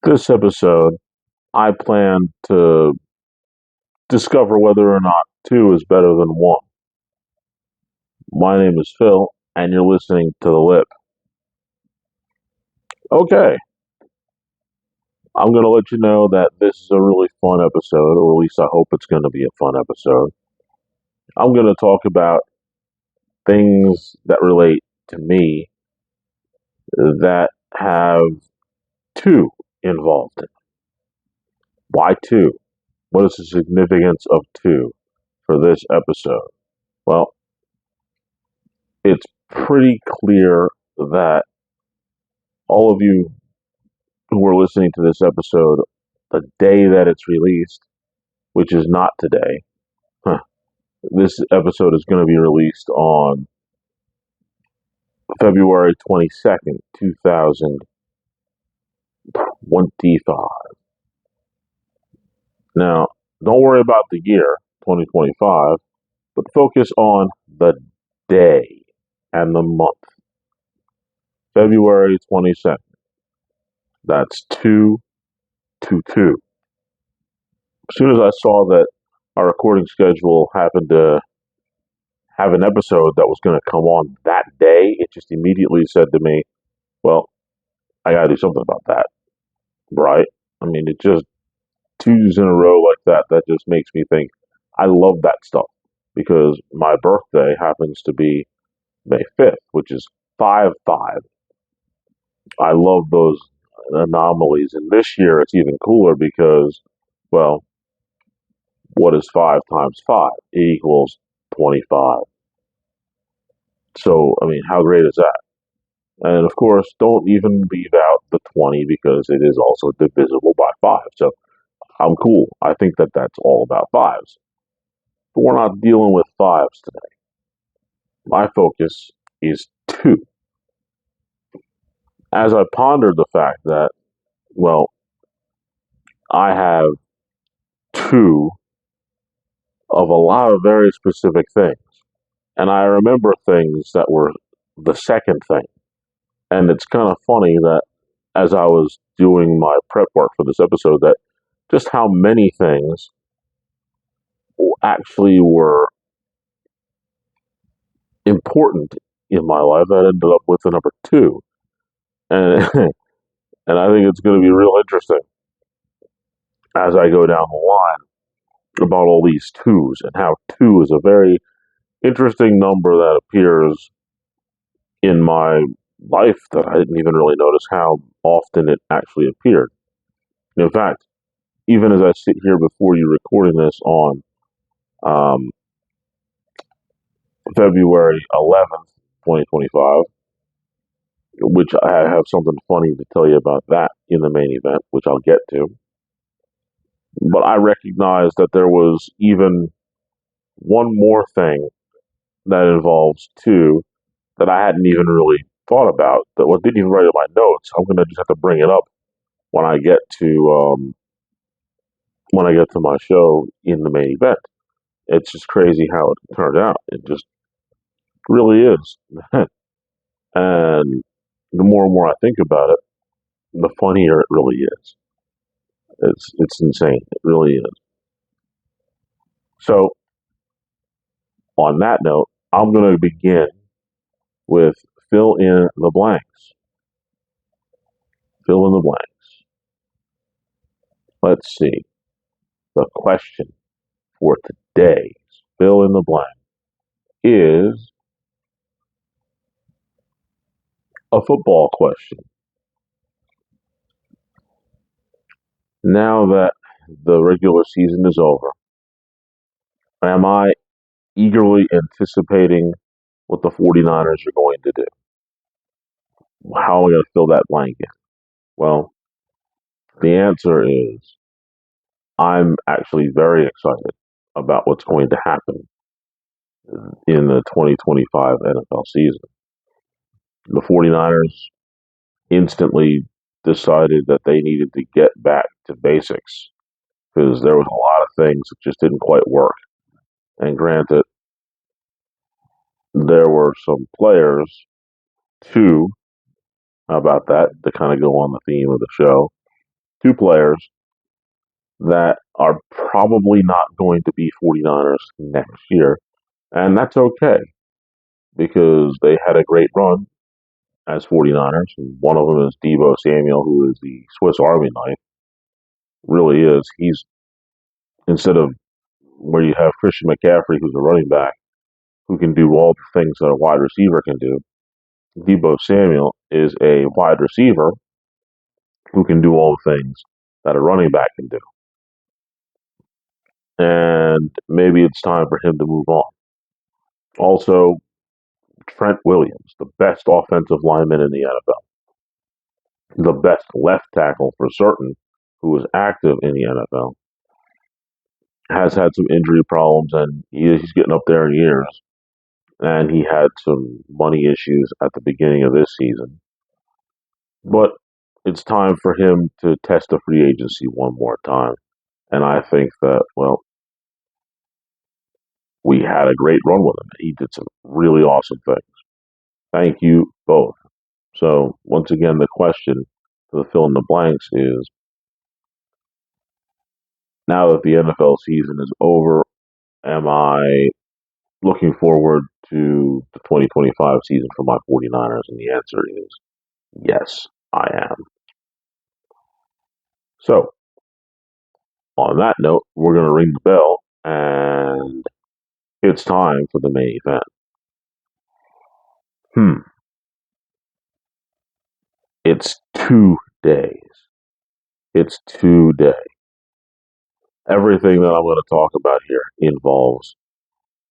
This episode, I plan to discover whether or not two is better than one. My name is Phil, and you're listening to The Lip. Okay, I'm going to let you know that this is a really fun episode, or at least I hope it's going to be a fun episode. I'm going to talk about things that relate to me that have two involved in it. Why two? What is the significance of two for this episode? Well, it's pretty clear that all of you who are listening to this episode the day that it's released, which is not today, this episode is going to be released on February 22nd, 2025. Now, don't worry about the year, 2025, but focus on the day and the month. February 22nd. That's 222. As soon as I saw that our recording schedule happened to have an episode that was going to come on that day, it just immediately said to me, well, I got to do something about that, right? I mean, it just twos in a row like that, that just makes me think I love that stuff because my birthday happens to be May 5th, which is 5-5. I love those anomalies. And this year it's even cooler because, well, what is 5 times 5? It equals 25. So, I mean, how great is that? And of course, don't even leave out the 20 because it is also divisible by 5. So I'm cool. I think that that's all about fives. But we're not dealing with fives today. My focus is two. As I pondered the fact that, well, I have two of a lot of very specific things. And I remember things that were the second thing. And it's kind of funny that as I was doing my prep work for this episode, that just how many things actually were important in my life that ended up with the number two. And and I think it's going to be real interesting as I go down the line about all these twos and how two is a very interesting number that appears in my life that I didn't even really notice how often it actually appeared. In fact, even as I sit here before you recording this on um, February 11th, 2025, which I have something funny to tell you about that in the main event, which I'll get to. But I recognized that there was even one more thing that involves two that I hadn't even really thought about, that didn't even write in my notes. I'm gonna just have to bring it up when I get to my show in the main event. It's just crazy how it turned out. It just really is. And the more and more I think about it, the funnier it really is. It's insane. It really is. So on that note, I'm going to begin with fill in the blanks. Fill in the blanks. Let's see. The question for today's fill in the blank is a football question. Now that the regular season is over, am I eagerly anticipating what the 49ers are going to do? How am I going to fill that blank in? Well, the answer is I'm actually very excited about what's going to happen in the 2025 NFL season. The 49ers instantly decided that they needed to get back to basics because there was a lot of things that just didn't quite work. And granted, there were some players, too, about that to kind of go on the theme of the show, two players that are probably not going to be 49ers next year. And that's okay because they had a great run as 49ers. One of them is Debo Samuel, who is the Swiss Army knife. Really is. He's, instead of where you have Christian McCaffrey, who's a running back, who can do all the things that a wide receiver can do, Debo Samuel is a wide receiver who can do all the things that a running back can do. And maybe it's time for him to move on. Also, Trent Williams, the best offensive lineman in the NFL, the best left tackle for certain, who is active in the NFL, has had some injury problems and he's getting up there in years. And he had some money issues at the beginning of this season. But it's time for him to test the free agency one more time. And I think that, well, we had a great run with him. He did some really awesome things. Thank you both. So, once again, the question for the fill in the blanks is, now that the NFL season is over, am I looking forward to the 2025 season for my 49ers? And the answer is yes, I am. So, on that note, we're going to ring the bell and it's time for the main event. It's 2 days. It's 2 days. Everything that I'm going to talk about here involves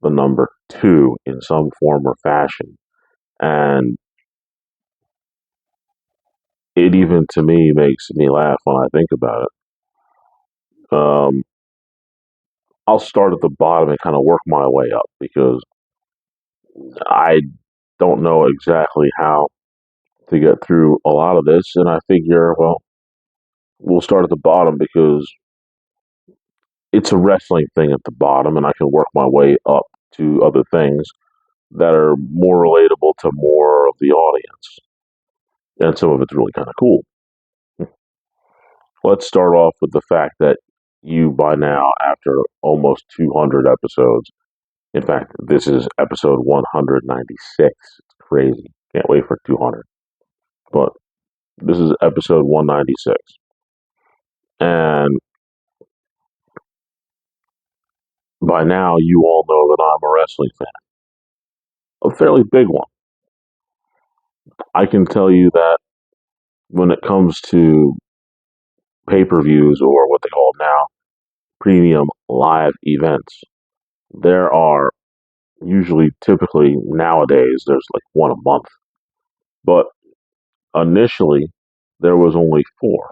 the number two in some form or fashion. And it even to me makes me laugh when I think about it. I'll start at the bottom and kind of work my way up because I don't know exactly how to get through a lot of this. And I figure, well, we'll start at the bottom because it's a wrestling thing at the bottom, and I can work my way up to other things that are more relatable to more of the audience. And some of it's really kind of cool. Let's start off with the fact that you, by now, after almost 200 episodes, in fact, this is episode 196. It's crazy. Can't wait for 200. But this is episode 196. And by now, you all know that I'm a wrestling fan, a fairly big one. I can tell you that when it comes to pay per views, or what they call now premium live events, there are usually, typically nowadays, there's like one a month. But initially, there was only four.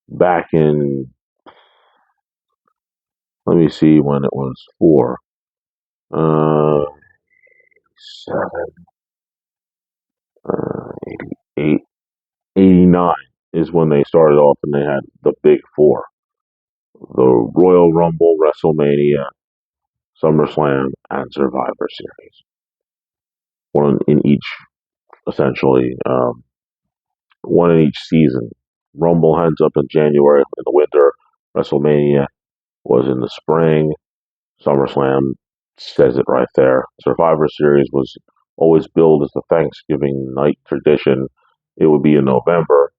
Back in, let me see when it was four. Uh, 7, 88, 89 is when they started off and they had the big four. The Royal Rumble, WrestleMania, SummerSlam, and Survivor Series. One in each, essentially. One in each season. Rumble ends up in January in the winter. WrestleMania was in the spring. SummerSlam says it right there. Survivor Series was always billed as the Thanksgiving night tradition. It would be in November,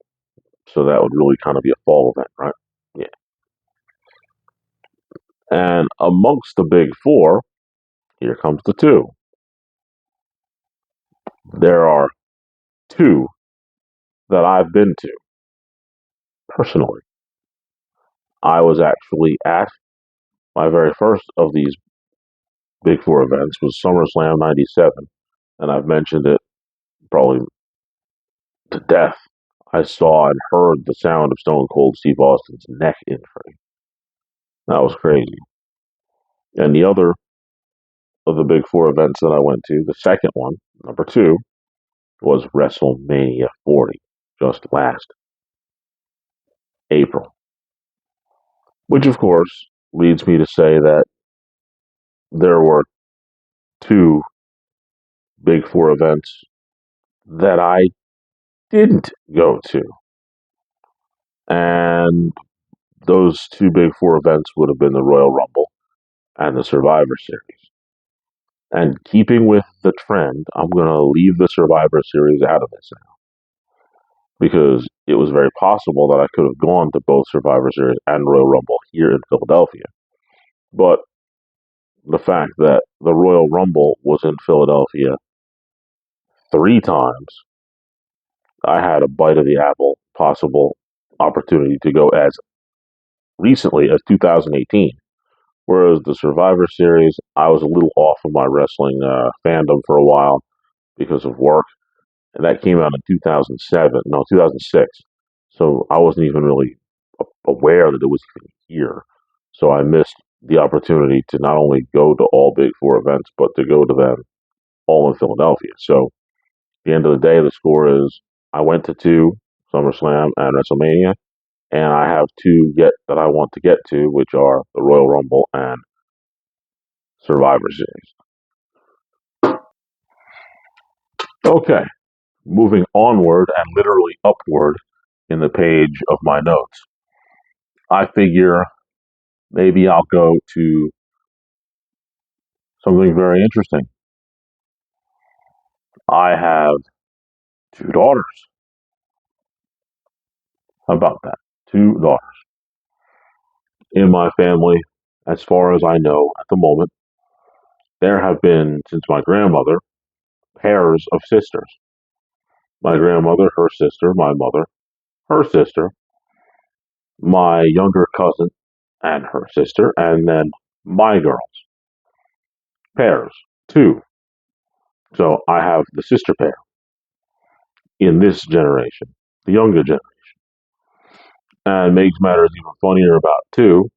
so that would really kind of be a fall event, right? Yeah. And amongst the big four, here comes the two. There are two that I've been to personally. I was actually at my very first of these big four events was SummerSlam '97, and I've mentioned it probably to death. I saw and heard the sound of Stone Cold Steve Austin's neck injury. That was crazy. And the other of the big four events that I went to, the second one, number two, was WrestleMania 40, just last April. Which, of course, leads me to say that there were two big four events that I didn't go to. And those two big four events would have been the Royal Rumble and the Survivor Series. And keeping with the trend, I'm going to leave the Survivor Series out of this now because it was very possible that I could have gone to both Survivor Series and Royal Rumble here in Philadelphia. But the fact that the Royal Rumble was in Philadelphia 3 times, I had a bite of the apple possible opportunity to go as recently as 2018. Whereas the Survivor Series, I was a little off of my wrestling fandom for a while because of work, and that came out in 2007, no, 2006. So I wasn't even really aware that it was even here. So I missed the opportunity to not only go to all big four events, but to go to them all in Philadelphia. So at the end of the day, the score is I went to two, SummerSlam and WrestleMania, and I have two yet that I want to get to, which are the Royal Rumble and Survivor Series. Okay, moving onward and literally upward in the page of my notes. I figure maybe I'll go to something very interesting. I have two daughters. How about that? Two daughters. In my family, as far as I know at the moment, there have been, since my grandmother, pairs of sisters. My grandmother, her sister, my mother, her sister, my younger cousin, and her sister, and then my girls. Pairs. Two. So I have the sister pair in this generation, the younger generation. And makes matters even funnier about two,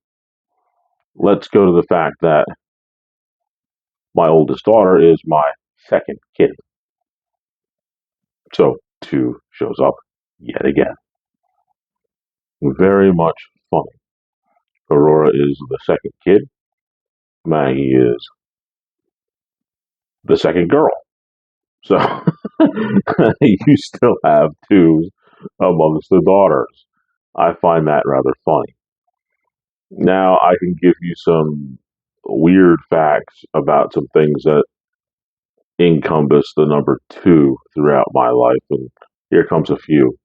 let's go to the fact that my oldest daughter is my second kid. So two shows up yet again. Very much funny. Aurora is the second kid. Maggie is the second girl. So you still have twos amongst the daughters. I find that rather funny. Now I can give you some weird facts about some things that encompass the number two throughout my life, and here comes a few.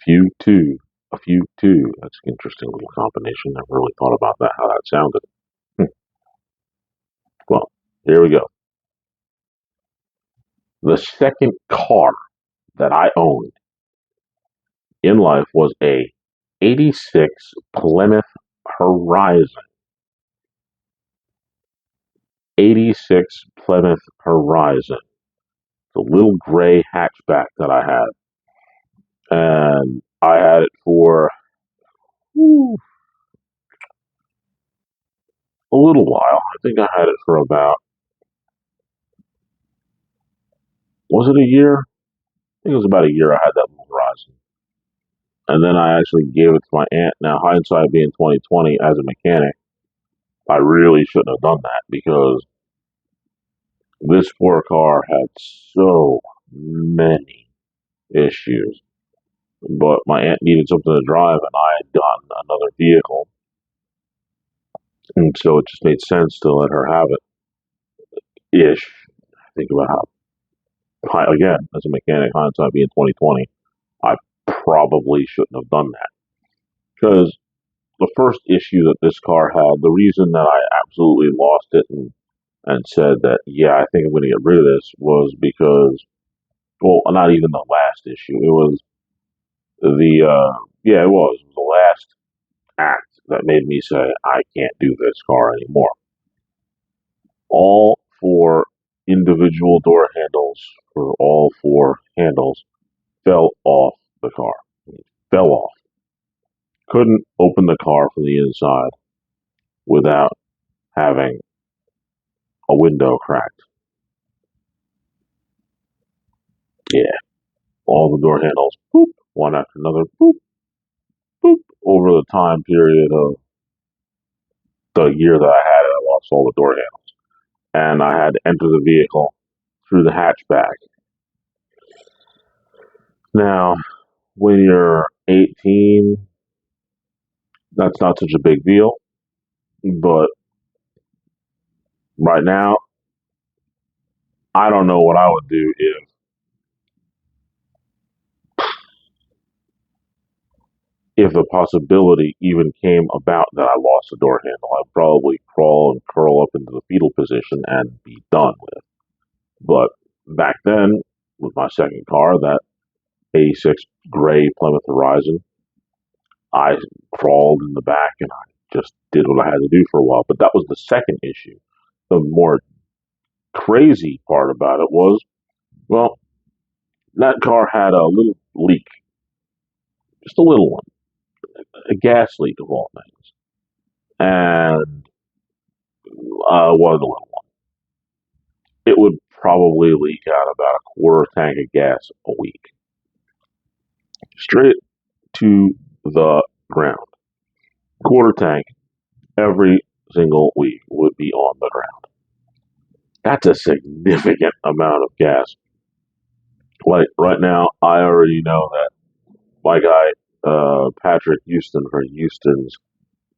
Few two, a few two. That's an interesting little combination. Never really thought about that, how that sounded. Hmm. Well, here we go. The second car that I owned in life was a 86 Plymouth Horizon. 86 Plymouth Horizon. The little gray hatchback that I had. And I had it for whew, a little while. I think I had it for about, was it a year? I think it was about a year I had that little Horizon. And then I actually gave it to my aunt. Now, hindsight being 2020, as a mechanic, I really shouldn't have done that because this poor car had so many issues. But my aunt needed something to drive, and I had gotten another vehicle, and so it just made sense to let her have it. Ish. Think about how, again, as a mechanic, hindsight being 2020, I probably shouldn't have done that because the first issue that this car had, the reason that I absolutely lost it and said that, yeah, I think I'm going to get rid of this was because, well, not even the last issue. It was yeah, it was the last act that made me say, I can't do this car anymore. All four individual door handles for all four handles fell off the car. Fell off. Couldn't open the car from the inside without having a window cracked. Yeah, all the door handles, boop, one after another, boop, boop, over the time period of the year that I had it. I lost all the door handles, and I had to enter the vehicle through the hatchback. Now, when you're 18, that's not such a big deal. But right now, I don't know what I would do if the possibility even came about that I lost the door handle. I'd probably crawl and curl up into the fetal position and be done with it. But back then, with my second car, that 86 gray Plymouth Horizon, I crawled in the back and I just did what I had to do for a while. But that was the second issue. The more crazy part about it was, well, that car had a little leak, just a little one, a gas leak of all things. And one of the little one, it would probably leak out about a quarter tank of gas a week, straight to the ground. Quarter tank every single week would be on the ground. That's a significant amount of gas. Like right now, I already know that my guy Patrick Houston for Houston's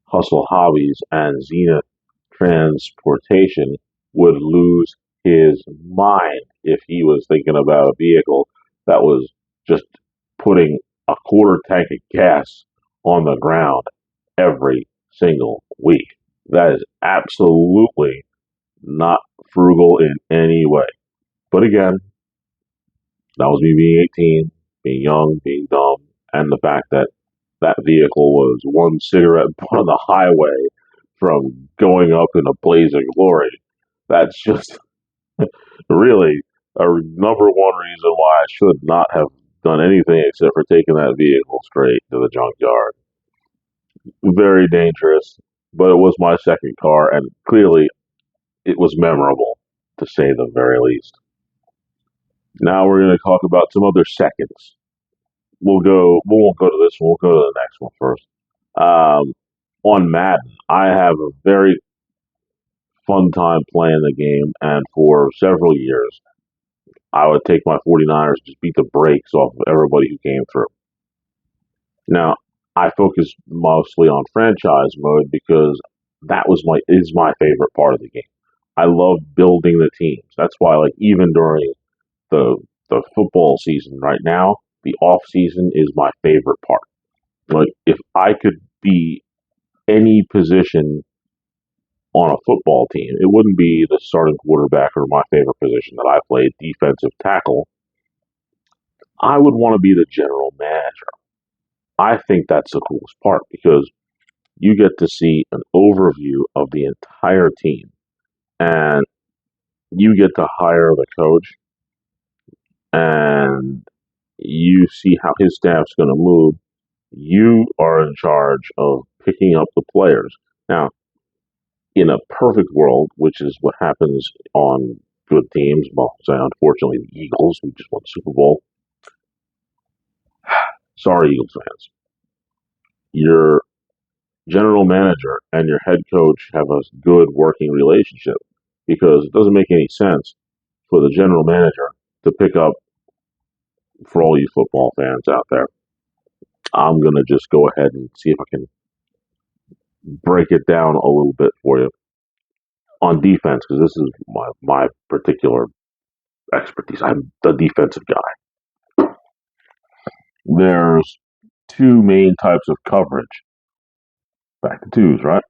Hustle Hobbies and Zenith Transportation would lose his mind if he was thinking about a vehicle that was just putting a quarter tank of gas on the ground every single week. That is absolutely not frugal in any way. But again, that was me being 18, being young, being dumb, and the fact that that vehicle was one cigarette butt on the highway from going up in a blaze of glory. That's just really a number one reason why I should not have done anything except for taking that vehicle straight to the junkyard. Very dangerous, but it was my second car, and clearly it was memorable, to say the very least. Now we're going to talk about some other seconds. We won't go to this one, we'll go to the next one first. Um, on Madden, I have a very fun time playing the game, and for several years, I would take my 49ers, just beat the brakes off of everybody who came through. Now, I focus mostly on franchise mode because that was my is my favorite part of the game. I love building the teams. That's why, like, even during the the football season right now, the off season is my favorite part. Like, if I could be any position on a football team, it wouldn't be the starting quarterback or my favorite position that I played, defensive tackle. I would want to be the general manager. I think that's the coolest part because you get to see an overview of the entire team and you get to hire the coach and you see how his staff's going to move. You are in charge of picking up the players. Now, in a perfect world, which is what happens on good teams, well, say unfortunately the Eagles, who just won the Super Bowl. Sorry, Eagles fans. Your general manager and your head coach have a good working relationship because it doesn't make any sense for the general manager to pick up, for all you football fans out there. I'm going to just go ahead and see if I can break it down a little bit for you on defense because this is my particular expertise. I'm the defensive guy. There's two main types of coverage, back to twos, right?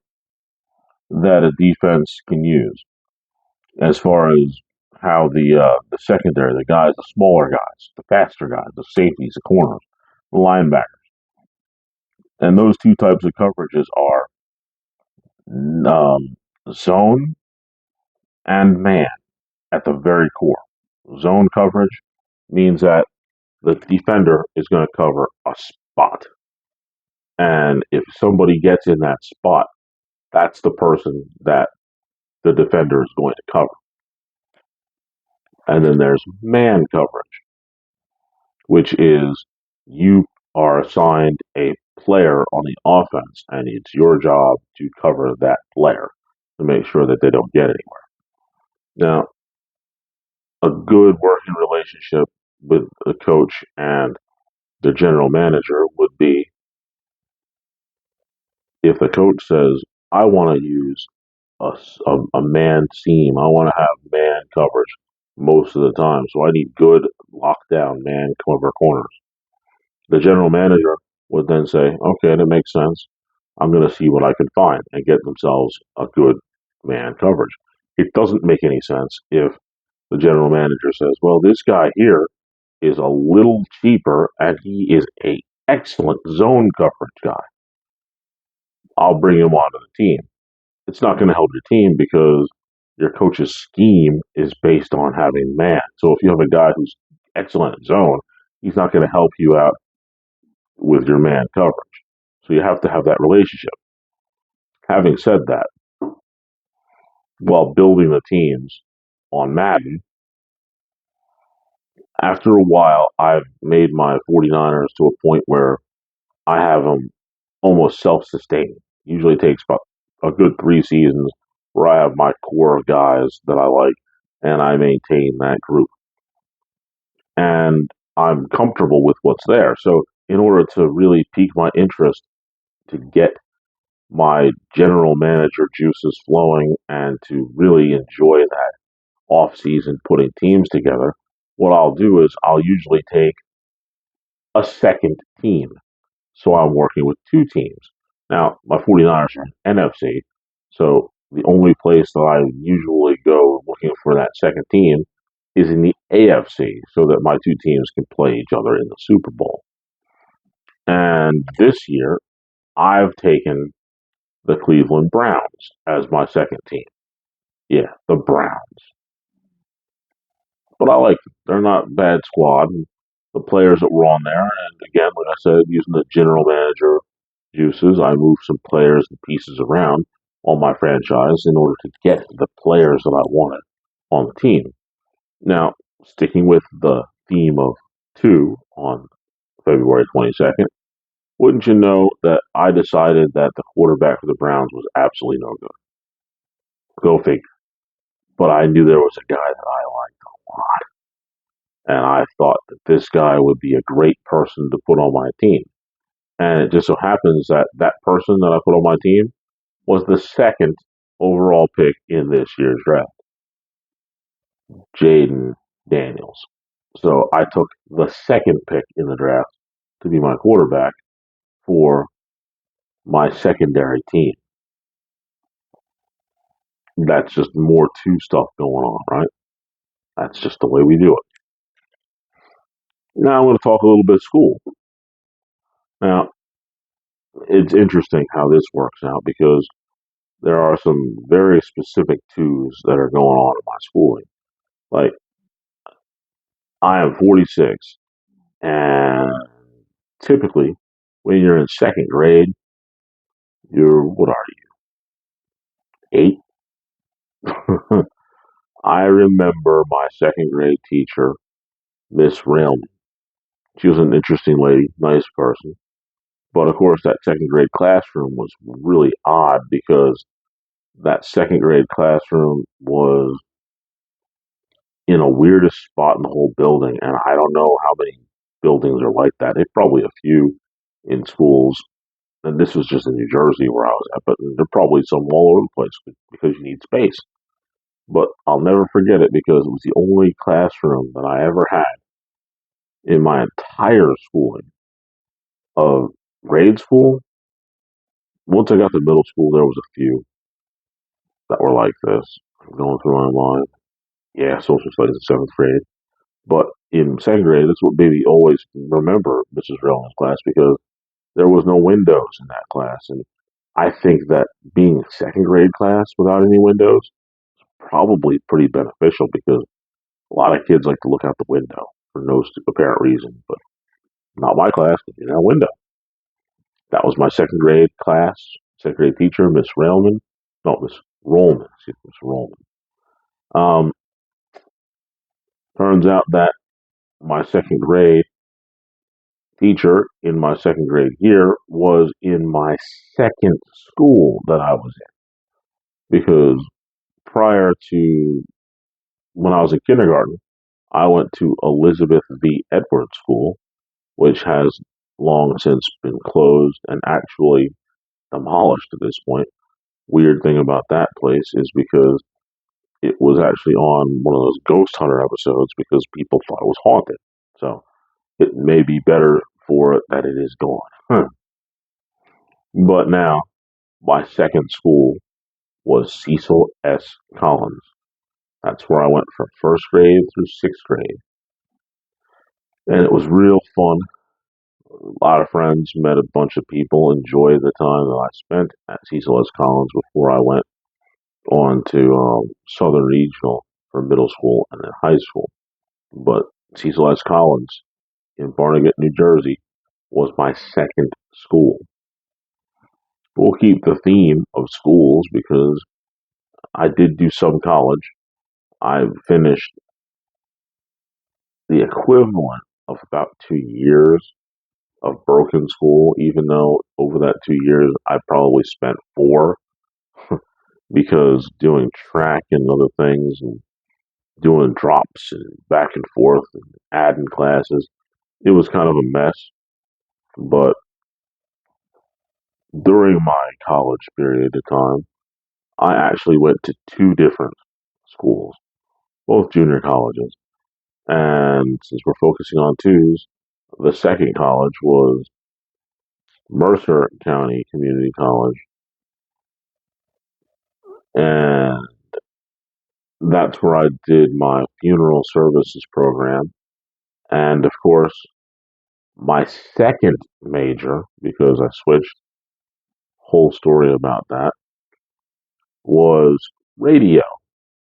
That a defense can use as far as how the secondary, the guys, the smaller guys, the faster guys, the safeties, the corners, the linebackers, and those two types of coverages are zone and man at the very core. Zone coverage means that the defender is going to cover a spot, and if somebody gets in that spot, that's the person that the defender is going to cover. And then there's man coverage, which is you are assigned a player on the offense, and it's your job to cover that player to make sure that they don't get anywhere. Now, a good working relationship with the coach and the general manager would be if the coach says, I want to use a man seam, I want to have man coverage most of the time, so I need good lockdown man cover corners. The general manager would then say, okay, that makes sense. I'm going to see what I can find and get themselves a good man coverage. It doesn't make any sense if the general manager says, well, this guy here is a little cheaper and he is a excellent zone coverage guy. I'll bring him onto the team. It's not going to help your team because your coach's scheme is based on having man. So if you have a guy who's excellent at zone, he's not going to help you out with your man coverage. So you have to have that relationship. Having said that, while building the teams on Madden, after a while, I've made my 49ers to a point where I have them almost self-sustaining. Usually takes about a good 3 seasons where I have my core of guys that I like and I maintain that group. And I'm comfortable with what's there. So in order to really pique my interest to get my general manager juices flowing and to really enjoy that off season putting teams together, what I'll do is I'll usually take a second team. So I'm working with two teams. Now, my 49ers are NFC, so the only place that I usually go looking for that second team is in the AFC so that my two teams can play each other in the Super Bowl. And this year, I've taken the Cleveland Browns as my second team. Yeah, the Browns. But I like them. They're not a bad squad. The players that were on there, and again, like I said, using the general manager juices, I moved some players and pieces around on my franchise in order to get the players that I wanted on the team. Now, sticking with the theme of two on February 22nd, wouldn't you know that I decided that the quarterback for the Browns was absolutely no good? Go figure. But I knew there was a guy that I liked a lot, and I thought that this guy would be a great person to put on my team. And it just so happens that that person that I put on my team was the second overall pick in this year's draft, Jaden Daniels. So I took the second pick in the draft to be my quarterback for my secondary team. That's just more two stuff going on, right? That's just the way we do it. Now I'm going to talk a little bit of school. Now, it's interesting how this works out because there are some very specific twos that are going on in my schooling. Like, I am 46, and typically, when you're in second grade, what are you, 8? I remember my second grade teacher, Miss Railman. She was an interesting lady, nice person. But of course, that second grade classroom was really odd because that second grade classroom was in a weirdest spot in the whole building. And I don't know how many buildings are like that. There's probably a few in schools. And this was just in New Jersey where I was at, but there are probably some all over the place because you need space. But I'll never forget it because it was the only classroom that I ever had in my entire schooling of grade school. Once I got to middle school, there was a few that were like this. I'm going through my mind. Yeah, social studies in seventh grade. But in second grade, that's what baby always remember Mrs. Rellman's class because there was no windows in that class. And I think that being a second grade class without any windows is probably pretty beneficial because a lot of kids like to look out the window for no apparent reason. But not my class, because you know, window. That was my second grade class, second grade teacher, Miss Railman. No, Miss Rollman. Excuse me, Miss Rollman. Um, turns out that my second grade teacher in my second grade year was in my second school that I was in. Because prior to when I was in kindergarten, I went to Elizabeth V. Edwards School, which has long since been closed and actually demolished at this point. Weird thing about that place is because it was actually on one of those ghost hunter episodes because people thought it was haunted. So it may be better for it that it is gone. Huh. But now, my second school was Cecil S. Collins. That's where I went from first grade through sixth grade. And it was real fun. A lot of friends, met a bunch of people, enjoyed the time that I spent at Cecil S. Collins before I went on to Southern Regional for middle school and then high school. But Cecil S. Collins in Barnegat, New Jersey was my second school. We'll keep the theme of schools because I did do some college. I finished the equivalent of about 2 years of broken school, even though over that 2 years I probably spent four because doing track and other things and doing drops and back and forth and adding classes, it was kind of a mess. But during my college period of time, I actually went to two different schools, both junior colleges. And since we're focusing on 2's, the second college was Mercer County Community College. And that's where I did my funeral services program. And of course, my second major, because I switched, whole story about that, was radio.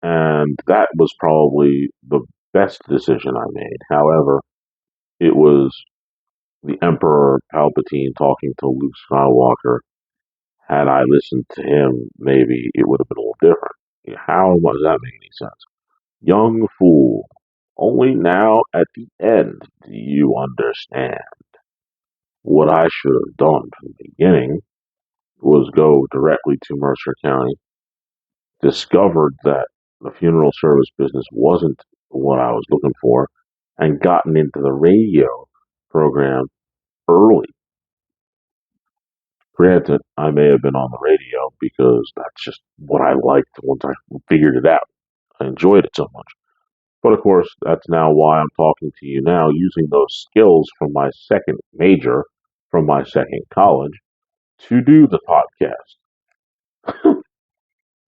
And that was probably the best decision I made. However, it was the Emperor Palpatine talking to Luke Skywalker. Had I listened to him, maybe it would have been a little different. How does that make any sense? Young fool, only now at the end do you understand. What I should have done from the beginning was go directly to Mercer County, discovered that the funeral service business wasn't what I was looking for, and gotten into the radio program early. Granted, I may have been on the radio because that's just what I liked once I figured it out. I enjoyed it so much. But of course, that's now why I'm talking to you now, using those skills from my second major, from my second college, to do the podcast.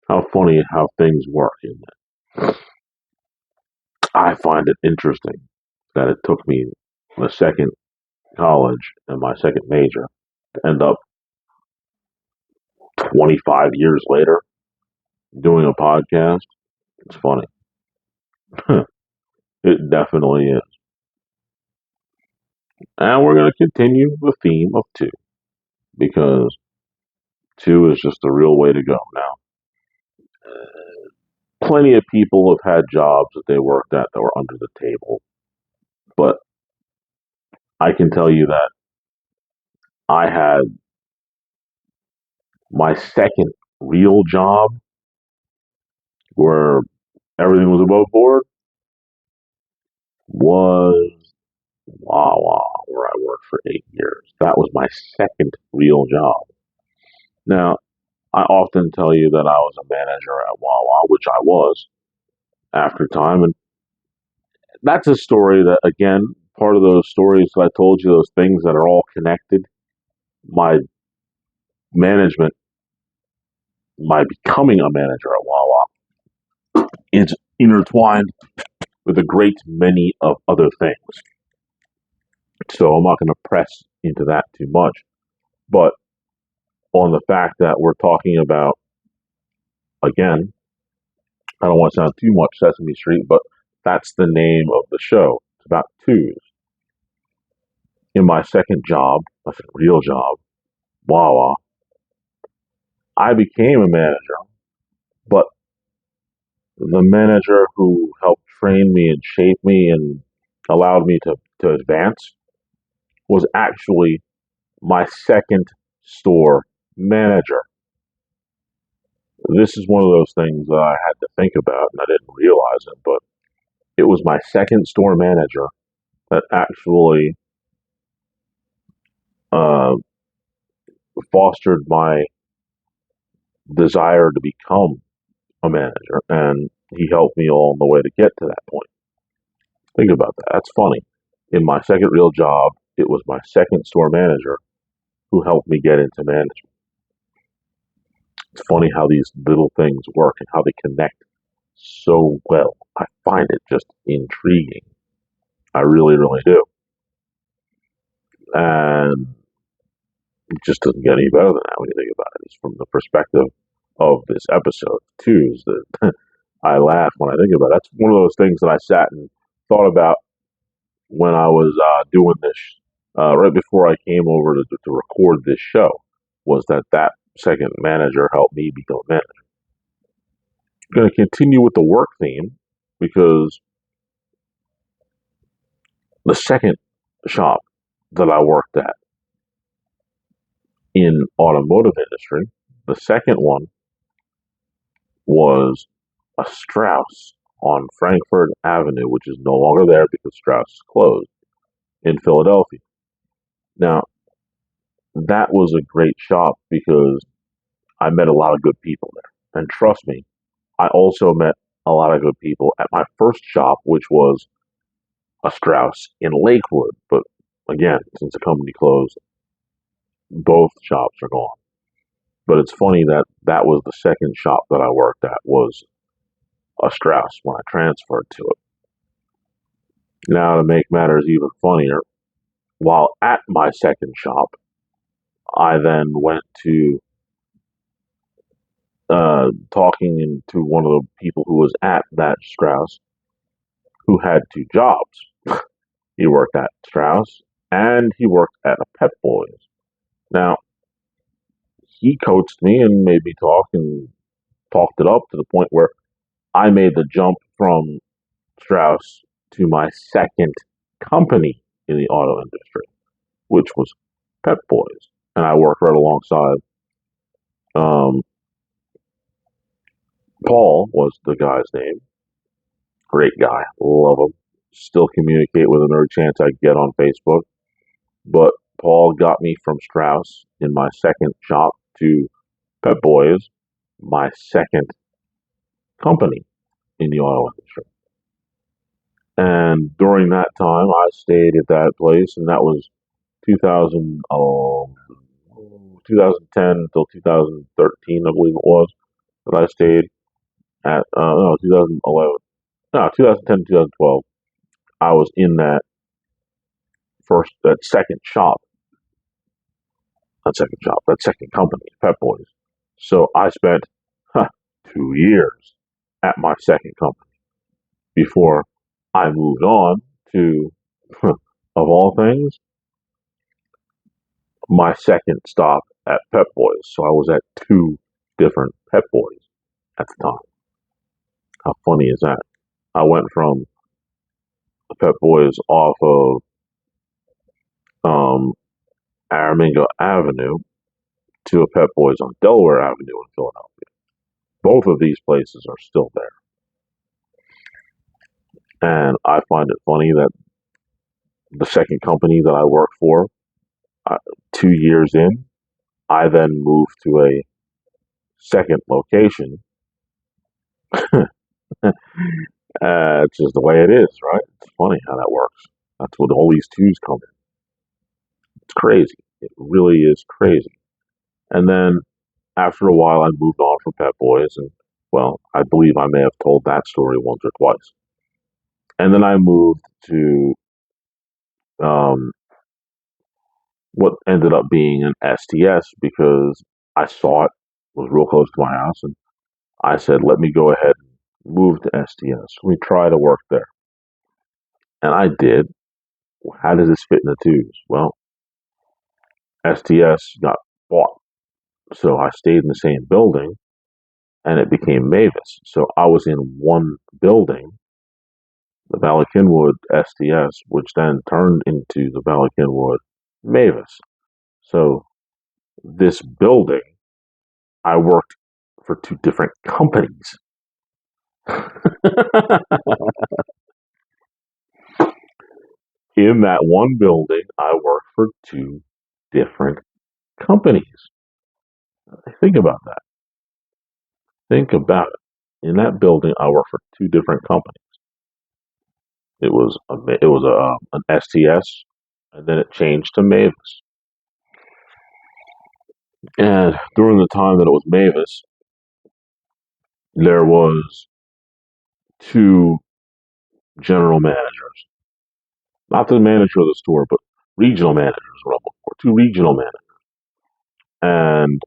How funny how things work, isn't it? I find it interesting that it took me the second college and my second major to end up 25 years later doing a podcast. It's funny. It definitely is. And we're going to continue the theme of 2 because 2 is just the real way to go now. Plenty of people have had jobs that they worked at that were under the table, but I can tell you that I had my second real job where everything was above board was Wawa, where I worked for 8 years. That was my second real job. Now, I often tell you that I was a manager at Wawa, which I was after time, and that's a story that, again, part of those stories that I told you, those things that are all connected. My management, my becoming a manager at Wawa, is intertwined with a great many of other things. So I'm not going to press into that too much. But on the fact that we're talking about, again, I don't want to sound too much Sesame Street, but that's the name of the show. It's about 2's. In my second job, my real job, Wawa, I became a manager, but the manager who helped train me and shape me and allowed me to advance was actually my second store manager. This is one of those things that I had to think about and I didn't realize it, but it was my second store manager that actually fostered my desire to become a manager, and he helped me along the way to get to that point. Think about that. That's funny. In my second real job, it was my second store manager who helped me get into management. It's funny how these little things work and how they connect so well. I find it just intriguing. I really, really do. And it just doesn't get any better than that when you think about it. It's from the perspective of this episode, 2's, that I laugh when I think about it. That's one of those things that I sat and thought about when I was doing this, right before I came over to record this show, was that second manager helped me become a manager. I'm going to continue with the work theme because the second shop that I worked at in automotive industry, the second one was a Strauss on Frankfurt Avenue, which is no longer there because Strauss is closed in Philadelphia. Now, that was a great shop because I met a lot of good people there. And trust me, I also met a lot of good people at my first shop, which was a Strauss in Lakewood. But again, since the company closed, both shops are gone. But it's funny that that was the second shop that I worked at was a Strauss when I transferred to it. Now, to make matters even funnier, while at my second shop, I then went to talking to one of the people who was at that Strauss who had two jobs. He worked at Strauss and he worked at a Pep Boys. Now, he coached me and made me talk and talked it up to the point where I made the jump from Strauss to my second company in the auto industry, which was Pep Boys. And I worked right alongside. Um, Paul was the guy's name. Great guy. Love him. Still communicate with him every chance I get on Facebook. But Paul got me from Strauss in my second shop to Pep Boys, my second company in the auto industry. And during that time, I stayed at that place, and that was 2000, 2010 until 2013, I believe it was, that I stayed at, no, 2011, no, 2010, 2012. I was in that second shop, that second company, Pep Boys. So I spent 2 years at my second company before I moved on to, of all things, my second stop at Pep Boys. So I was at two different Pep Boys at the time. How funny is that? I went from the Pep Boys off of um, Aramingo Avenue to a Pep Boys on Delaware Avenue in Philadelphia. Both of these places are still there. And I find it funny that the second company that I worked for, uh, 2 years in, I then moved to a second location. It's just the way it is, right? It's funny how that works. That's what all these 2's come in. It's crazy. It really is crazy. And then after a while, I moved on from Pep Boys, and well, I believe I may have told that story once or twice. And then I moved to um, what ended up being an STS because I saw it was real close to my house, and I said, "Let me go ahead and move to STS. Let me try to work there." And I did. How does this fit in the 2's? Well, STS got bought, so I stayed in the same building, and it became Mavis. So I was in one building, the Valley Kinwood STS, which then turned into the Valley Kinwood Mavis. So this building, I worked for two different companies. In that one building, I worked for two different companies. Think about that. Think about it. In that building, I worked for two different companies. It was an STS, and then it changed to Mavis. And during the time that it was Mavis, there was two general managers, not the manager of the store, but regional managers. What I'm looking for, two regional managers. And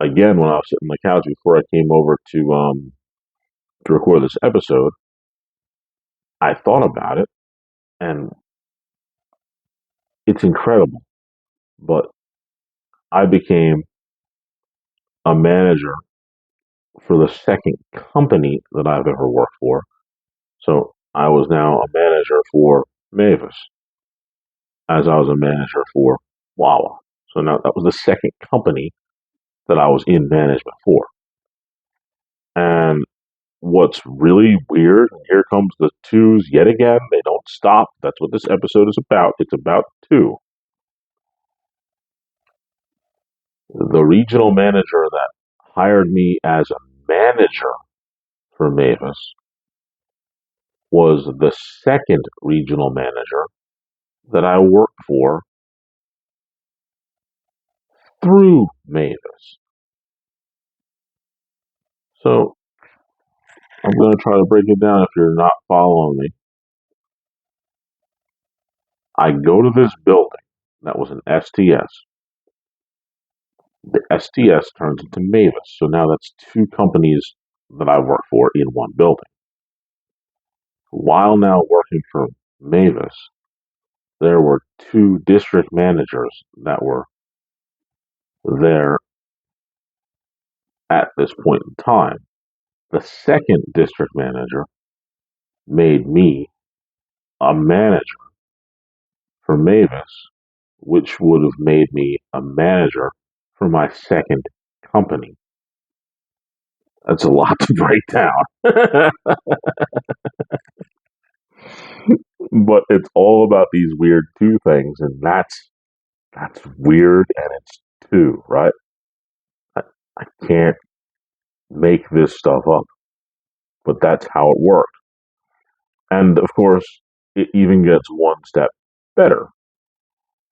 again, when I was sitting on the couch before I came over to record this episode, I thought about it, and it's incredible. But I became a manager for the second company that I've ever worked for. So I was now a manager for Mavis, as I was a manager for Wawa. So now that was the second company that I was in management for. And what's really weird, here comes the 2's yet again. They don't stop. That's what this episode is about. It's about 2. The regional manager that hired me as a manager for Mavis was the second regional manager that I worked for through Mavis. So I'm going to try to break it down if you're not following me. I go to this building that was an STS. The STS turns into Mavis. So now that's two companies that I work for in one building. While now working for Mavis, there were two district managers that were there at this point in time. The second district manager made me a manager for Mavis, which would have made me a manager for my second company. That's a lot to break down. But it's all about these weird 2 things, and that's weird, and it's 2, right? I, I can't make this stuff up, but that's how it worked. And of course, it even gets one step better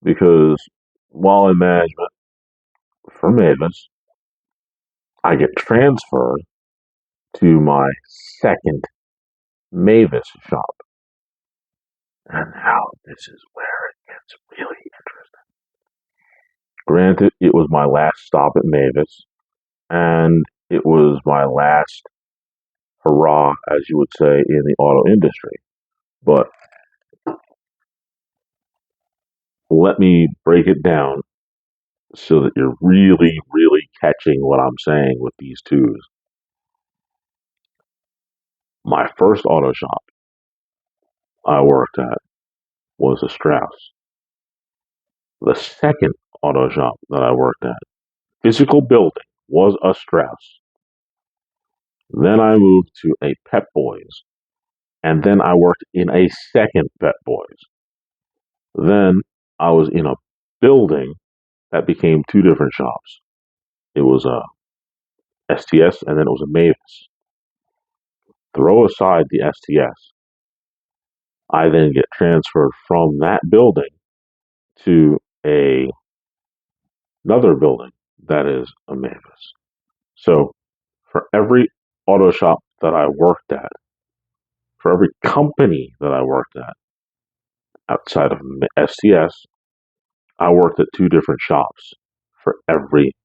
because while in management for Mavis, I get transferred to my second Mavis shop. And now this is where it gets really interesting. Granted, it was my last stop at Mavis, and it was my last hurrah, as you would say, in the auto industry. But let me break it down so that you're really, really catching what I'm saying with these 2's. My first auto shop I worked at was a Strauss. The second auto shop that I worked at, physical building, was a Strauss. Then I moved to a Pep Boys, and then I worked in a second Pep Boys. Then I was in a building that became two different shops. It was a STS and then it was a Mavis. Throw aside the STS. I then get transferred from that building to another building that is a Mavis. So for every auto shop that I worked at, for every company that I worked at outside of STS, I worked at two different shops for every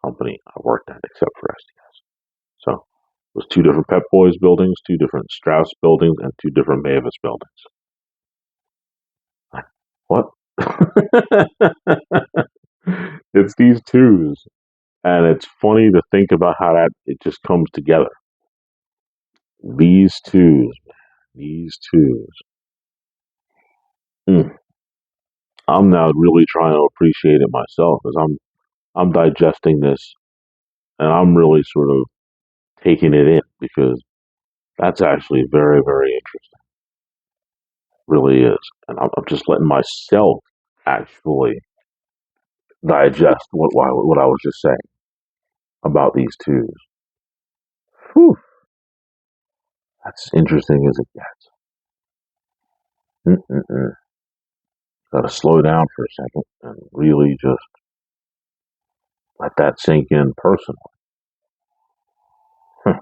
company I worked at except for STS. So it was two different Pep Boys buildings, two different Strauss buildings, and two different Mavis buildings. What? It's these 2's, and it's funny to think about how that it just comes together. These 2's, these 2's. Mm. I'm now really trying to appreciate it myself because I'm digesting this and I'm really sort of taking it in because that's actually very, very interesting. Really is. And I'm just letting myself actually digest what I was just saying. about these twos. Whew, that's interesting as it gets. Mm-mm-mm. Got to slow down for a second and really just let that sink in personally. Huh,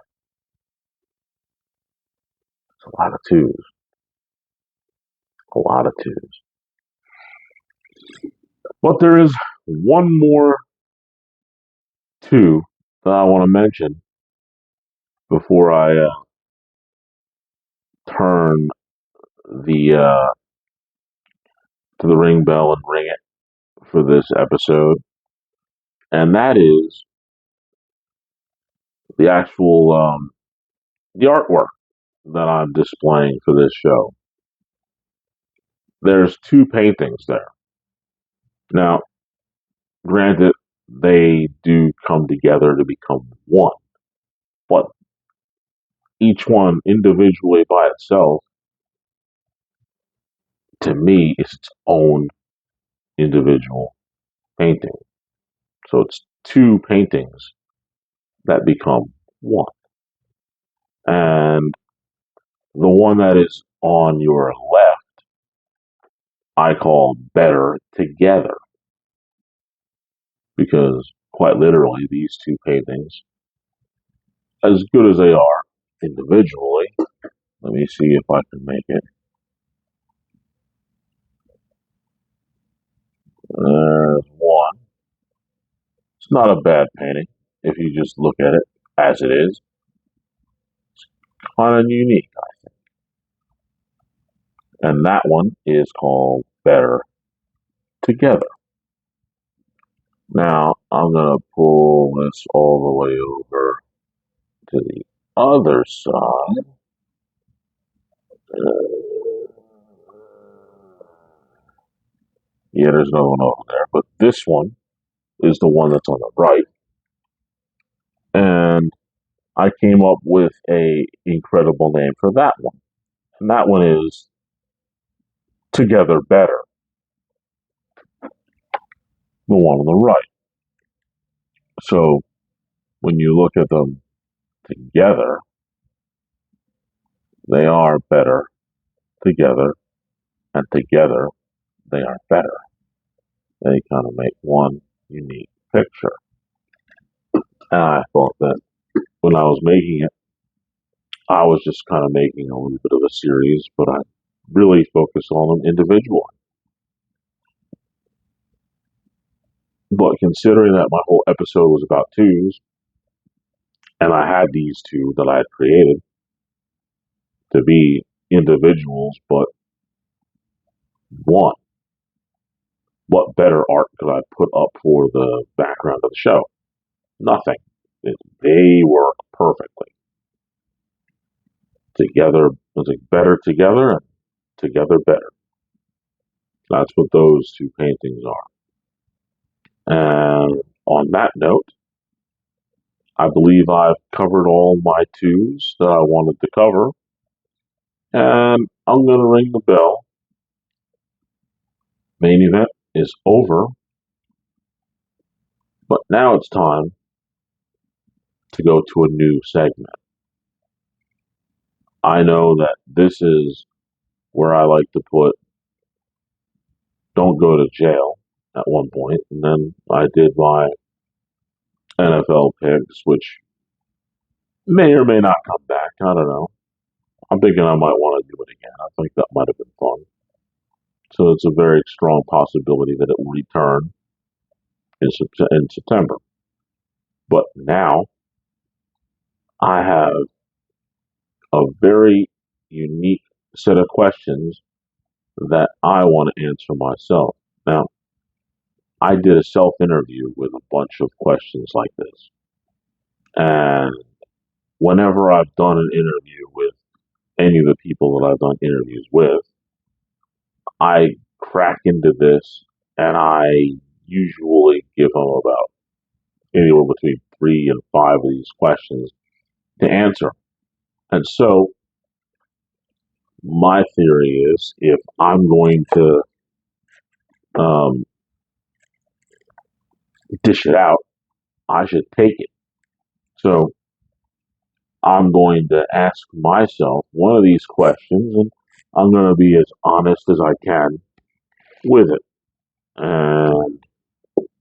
it's a lot of twos. A lot of twos. But there is one more two that I want to mention before I turn the to the ring bell and ring it for this episode, and that is the actual the artwork that I'm displaying for this show. There's two paintings there. Now, granted, they do come together to become one, but each one individually by itself, to me, is its own individual painting. So it's two paintings that become one. And the one that is on your left, I call better together because quite literally, these two paintings, as good as they are individually, let me see if I can make it. There's one. It's not a bad painting if you just look at it as it is. Kind of unique. And that one is called Better Together. Now, I'm going to pull this all the way over to the other side. Yeah, there's no one over there, but this one is the one that's on the right. And I came up with a incredible name for that one. And that one is Together Better, the one on the right. So when you look at them together, they are better together, and together they are better. They kind of make one unique picture. And I thought that when I was making it, I was just kind of making a little bit of a series, but I really focused on them individually. But considering that my whole episode was about twos, and I had these two that I had created to be individuals, but one, what better art could I put up for the background of the show? Nothing. They work perfectly. Together, was like better together and together better. That's what those two paintings are. And on that note, I believe I've covered all my twos that I wanted to cover. And I'm going to ring the bell. Main event is over. But now it's time to go to a new segment. I know that this is where I like to put don't go to jail at one point, and then I did my NFL picks, which may or may not come back. I don't know. I'm thinking I might want to do it again. I think that might have been fun. So it's a very strong possibility that it will return in September. But now I have a very unique set of questions that I want to answer myself. Now, I did a self interview with a bunch of questions like this. And whenever I've done an interview with any of the people that I've done interviews with, I crack into this and I usually give them about anywhere between 3 and 5 of these questions to answer. And so my theory is if I'm going to um, dish it out, I should take it. So I'm going to ask myself one of these questions, and I'm going to be as honest as I can with it. And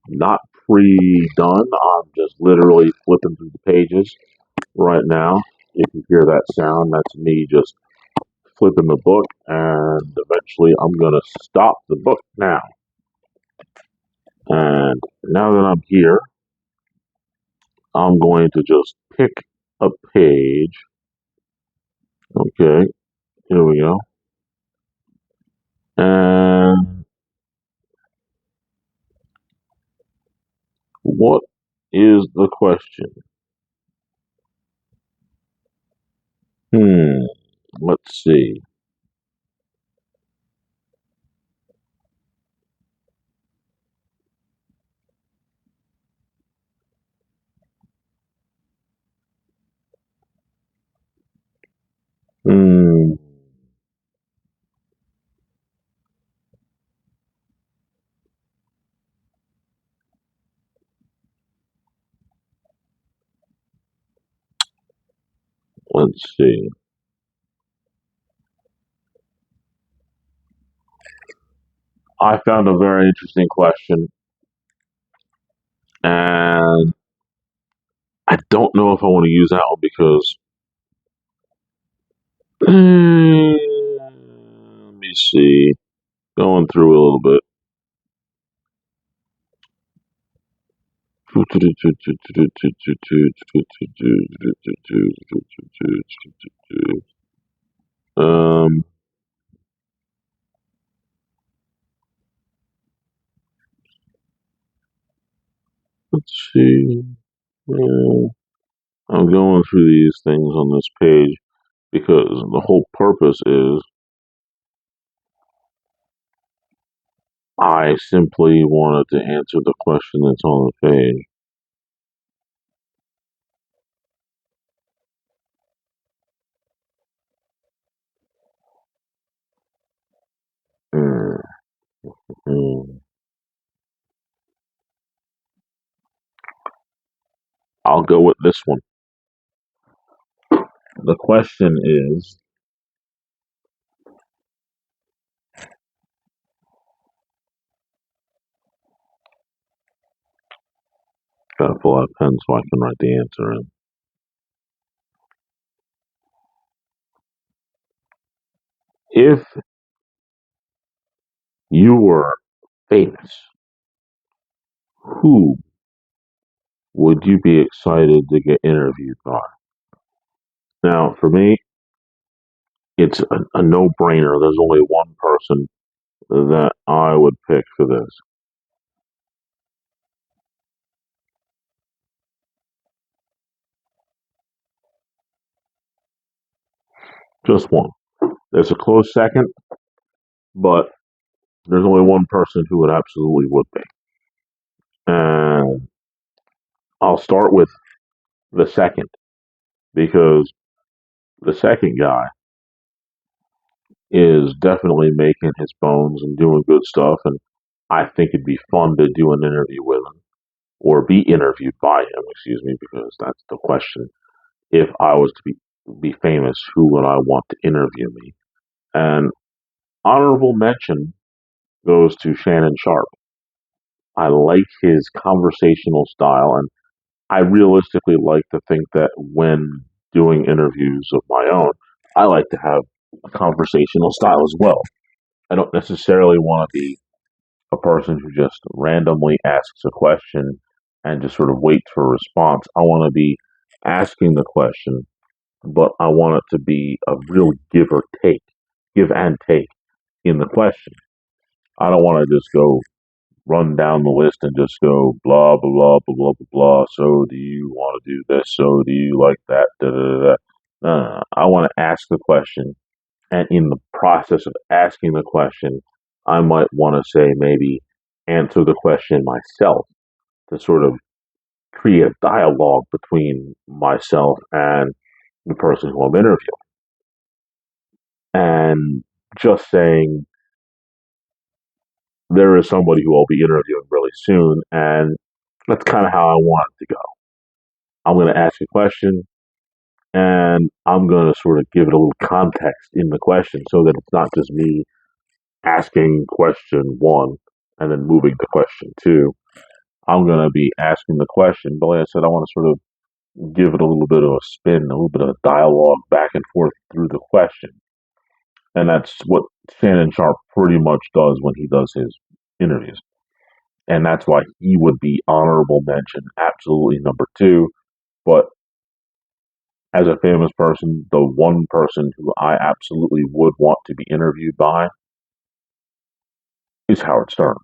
not pre-done. I'm just literally flipping through the pages right now. If you hear that sound, that's me just flipping the book, and eventually I'm going to stop the book now. And now that I'm here, I'm going to just pick a page. Okay, here we go. And what is the question? Hmm, let's see. Hmm, let's see. I found a very interesting question, and I don't know if I want to use that one because let me see. Going through a little bit. Um, let's see. I'm going through these things on this page because the whole purpose is I simply wanted to answer the question that's on the page. Mm, mm. I'll go with this one. The question is, gotta pull out a pen so I can write the answer in. If you were famous, who would you be excited to get interviewed by? Now, for me, it's a no-brainer. There's only one person that I would pick for this. Just one. There's a close second, but there's only one person who it absolutely would be. And I'll start with the second because the second guy is definitely making his bones and doing good stuff. And I think it'd be fun to do an interview with him or be interviewed by him, excuse me, because that's the question. If I was to be famous, who would I want to interview me? And honorable mention goes to Shannon Sharp. I like his conversational style, and I realistically like to think that when doing interviews of my own, I like to have a conversational style as well. I don't necessarily want to be a person who just randomly asks a question and just sort of waits for a response. I want to be asking the question, but I want it to be a real give and take in the question. I don't want to just go run down the list and just go blah blah blah blah blah blah blah. So do you want to do this? So do you like that? Da, da, da, da. No. I want to ask the question, and in the process of asking the question, I might want to say maybe answer the question myself to sort of create a dialogue between myself and the person who I'm interviewing. And just saying there is somebody who I'll be interviewing really soon, and that's kind of how I want it to go. I'm going to ask a question and I'm going to sort of give it a little context in the question so that it's not just me asking question one and then moving to question two. I'm going to be asking the question, but like I said, I want to sort of give it a little bit of a spin, a little bit of dialogue back and forth through the question. And that's what Shannon Sharp pretty much does when he does his interviews. And that's why he would be honorable mention, absolutely number two. But as a famous person, the one person who I absolutely would want to be interviewed by is Howard Stern.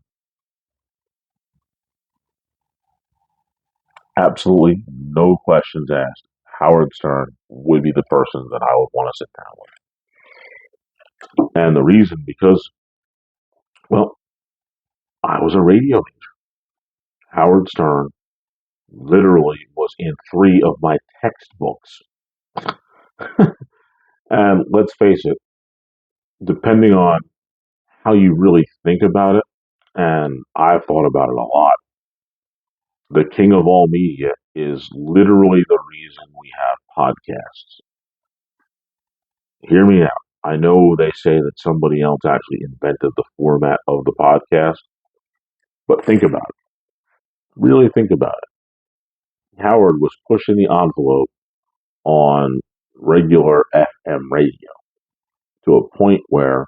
Absolutely no questions asked. Howard Stern would be the person that I would want to sit down with. And the reason, because, well, I was a radio major. Howard Stern literally was in three of my textbooks. And let's face it, depending on how you really think about it, and I've thought about it a lot, the king of all media is literally the reason we have podcasts. Hear me out. I know they say that somebody else actually invented the format of the podcast, but think about it. Really think about it. Howard was pushing the envelope on regular FM radio to a point where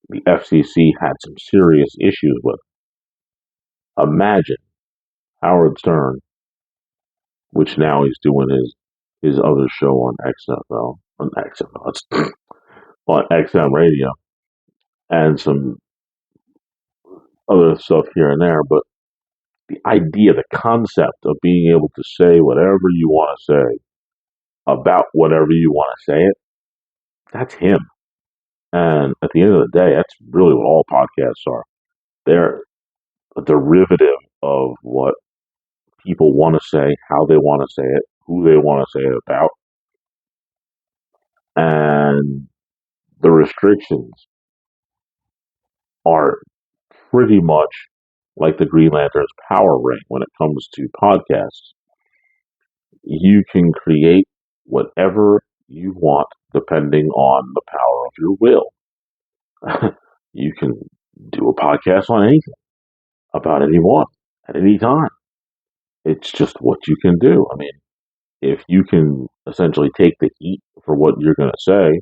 the FCC had some serious issues with it. Imagine Howard Stern, which now he's doing his other show on on XM radio, and some other stuff here and there. But the idea, the concept of being able to say whatever you want to say about whatever you want to say it, that's him. And at the end of the day, that's really what all podcasts are. They're a derivative of what people want to say, how they want to say it, who they want to say it about, and the restrictions are pretty much like the Green Lantern's power ring when it comes to podcasts. You can create whatever you want depending on the power of your will. You can do a podcast on anything, about anyone, at any time. It's just what you can do. I mean, if you can essentially take the heat for what you're going to say,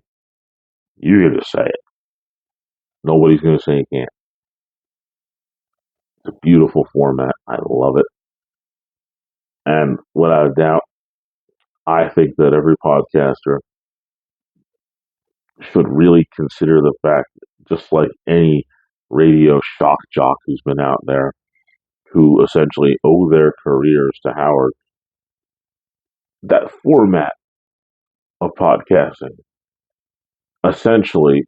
you're going to say it. Nobody's going to say you can't. It's a beautiful format. I love it. And without a doubt, I think that every podcaster should really consider the fact, just like any radio shock jock who's been out there, who essentially owe their careers to Howard, that format of podcasting, essentially,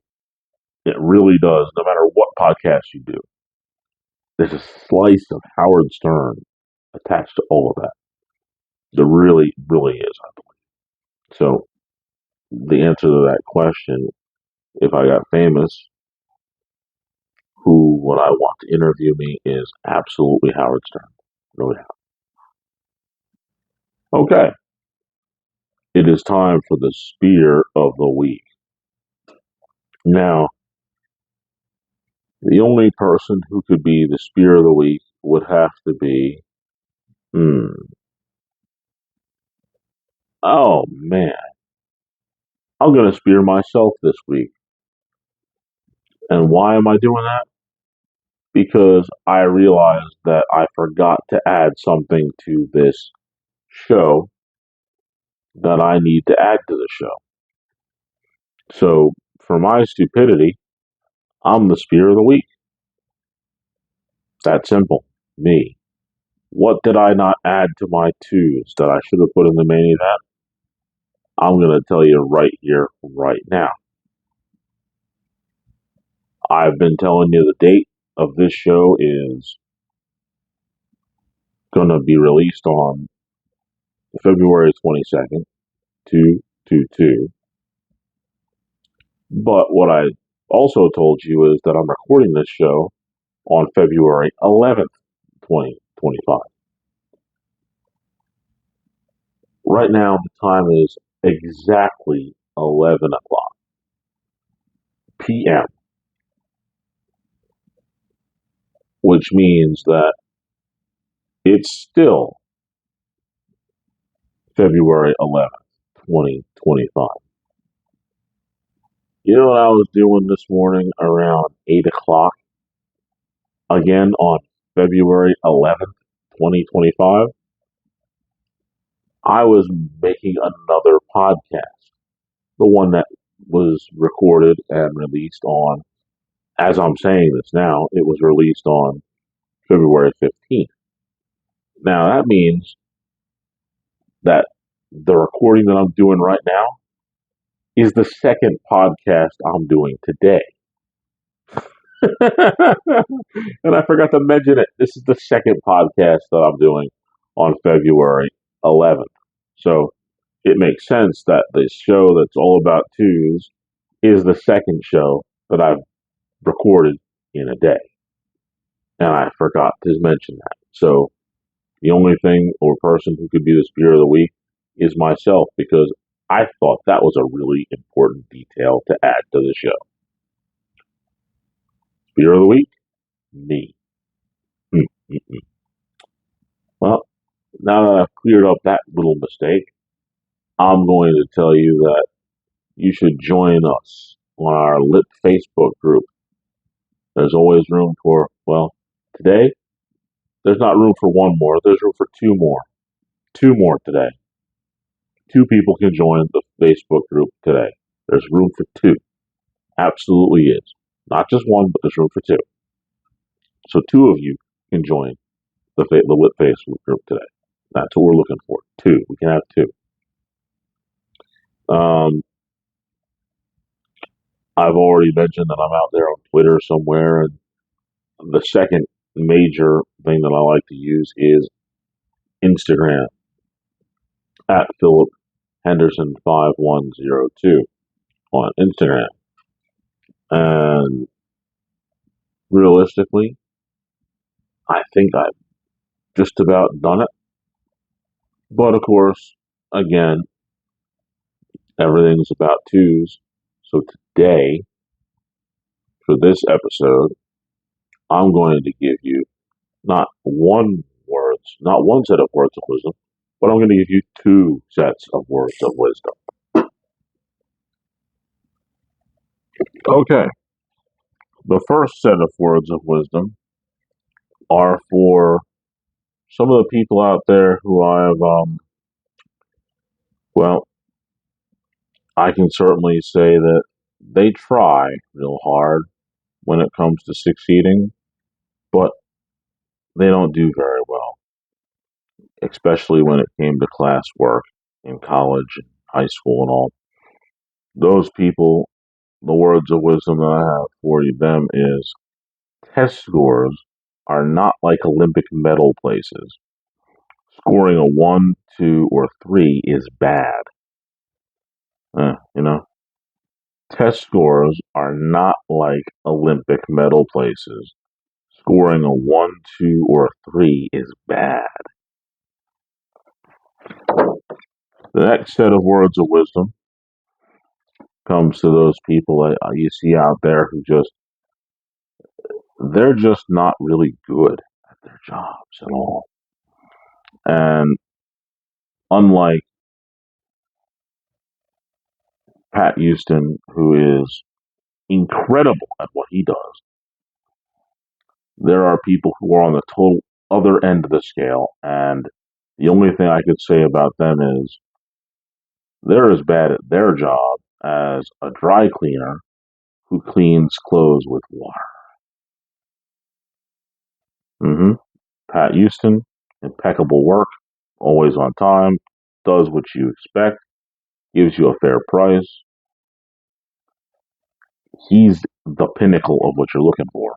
it really does, no matter what podcast you do, there's a slice of Howard Stern attached to all of that. There really, really is, I believe. So, the answer to that question, if I got famous, who would I want to interview me, is absolutely Howard Stern. No doubt. Okay, it is time for the spear of the week. Now, the only person who could be the spear of the week would have to be, hmm, oh man, I'm going to spear myself this week. And why am I doing that? Because I realized that I forgot to add something to this show that I need to add to the show. So, for my stupidity, I'm the spear of the week. That simple. Me. What did I not add to my 2's that I should have put in the main event? I'm going to tell you right here, right now. I've been telling you the date of this show is going to be released on February 22nd, 222. But what I also told you is that I'm recording this show on February 11th, 2025. Right now, the time is exactly 11 o'clock p.m., which means that it's still February 11th, 2025. You know what I was doing this morning around 8 o'clock, again on February 11th, 2025? I was making another podcast, the one that was recorded and released on, as I'm saying this now, it was released on February 15th. Now, that means that the recording that I'm doing right now is the second podcast I'm doing today. And I forgot to mention it. This is the second podcast that I'm doing on February 11th. So it makes sense that the show that's all about twos is the second show that I've recorded in a day. And I forgot to mention that. So the only thing or person who could be the Spear of the Week is myself because I thought that was a really important detail to add to the show. Spear of the Week? Me. Mm-mm-mm. Well, now that I've cleared up that little mistake, I'm going to tell you that you should join us on our lit Facebook group. There's always room for, well, today, there's not room for one more, there's room for two more. Two more today. Two people can join the Facebook group today. There's room for two. Absolutely is. Not just one, but there's room for two. So two of you can join the lit Facebook group today. That's what we're looking for. Two. We can have two. Um, I've already mentioned that I'm out there on Twitter somewhere, and the second major thing that I like to use is Instagram at Philip Henderson 5102 on Instagram. And realistically, I think I've just about done it. But of course, again, everything's about twos. So today, for this episode, I'm going to give you not one set of words of wisdom, but I'm going to give you two sets of words of wisdom. Okay, the first set of words of wisdom are for some of the people out there who well, I can certainly say that they try real hard when it comes to succeeding, but they don't do very well, especially when it came to classwork in college and high school and all. Those people, the words of wisdom that I have for them is test scores are not like Olympic medal places. Scoring a 1, 2, or 3 is bad. Uh, you know, Test scores are not like Olympic medal places. Scoring a 1, 2, or 3 is bad. The next set of words of wisdom comes to those people that you see out there who they're just not really good at their jobs at all. And unlike Pat Houston, who is incredible at what he does, there are people who are on the total other end of the scale. And the only thing I could say about them is they're as bad at their job as a dry cleaner who cleans clothes with water. hmm Pat Houston, impeccable work, always on time, does what you expect, gives you a fair price. He's the pinnacle of what you're looking for.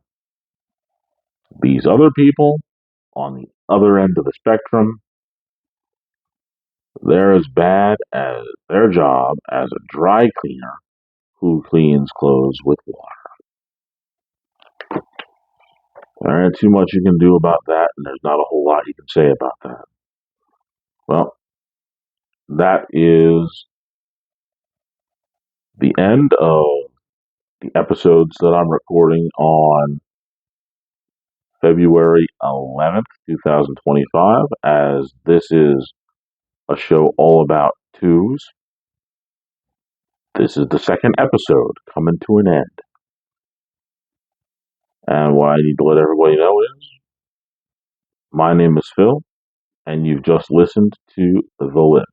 These other people on the other end of the spectrum, they're as bad at their job as a dry cleaner who cleans clothes with water. There ain't too much you can do about that, and there's not a whole lot you can say about that. Well, that is the end of the episodes that I'm recording on February 11th, 2025, as this is a show all about twos. This is the second episode coming to an end. And what I need to let everybody know is my name is Phil, and you've just listened to The List.